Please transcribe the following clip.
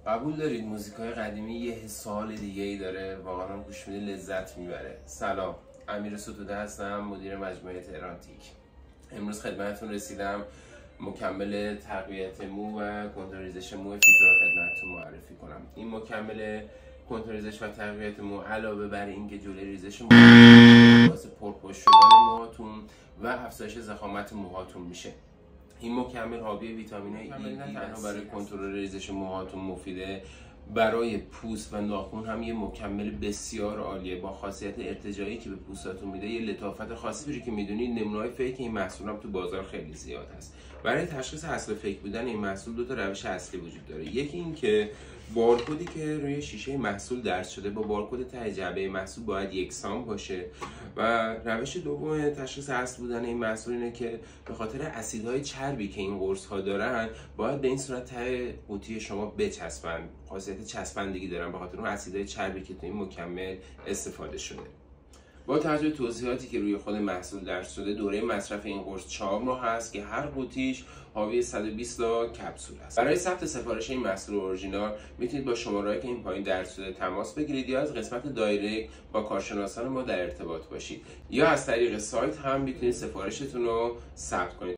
قبول دارید موزیکای قدیمی یه حس و حال دیگه ای داره، واقعا هم گوش میده لذت میبره. سلام، امیر ستوده هستم، مدیر مجموعه تهران تیک. امروز خدمتتون رسیدم مکمل تقویت مو و کنترل ریزش مو فیتو رو خدمتتون معرفی کنم. این مکمل کنترل ریزش و تقویت مو علاوه بر اینکه جلوی ریزش مو باعث پرپشت شدن موهاتون و افزایش ضخامت موهاتون میشه. این مکمل حاوی ویتامین‌های ای نه تنها برای کنترل ریزش موهاتون مفیده، برای پوست و ناخن هم یه مکمل بسیار عالیه با خاصیت ارتجاعی که به پوستاتون میده. یه لطافت خاصی بشه که میدونید نمونه‌های فیک این محصول هم تو بازار خیلی زیاد هست. برای تشخیص اصل فیک بودن این محصول دو تا روش اصلی وجود داره. یکی این که بارکدی که روی شیشه محصول درج شده با بارکد ته جعبه محصول باید یکسان باشه و روش دوم تشخیص اصل بودن این محصول اینه که به خاطر اسیدهای چربی که این قرص ها دارن باید به این صورت ته قوطی شما بچسبن، خاصیت چسبندگی دارن به خاطر اون اسیدهای چربی که تو این مکمل استفاده شده. با توجه به توضیحاتی که روی خود محصول درج شده، دوره مصرف این قرص 4 ماه هست که هر قوطیش حاوی 120 تا کپسول است. برای ثبت سفارش این محصول اورجینال میتونید با شماره‌ای که این پایین درج شده تماس بگیرید یا از قسمت دایرکت با کارشناسان ما در ارتباط باشید یا از طریق سایت هم میتونید سفارشتون رو ثبت کنید.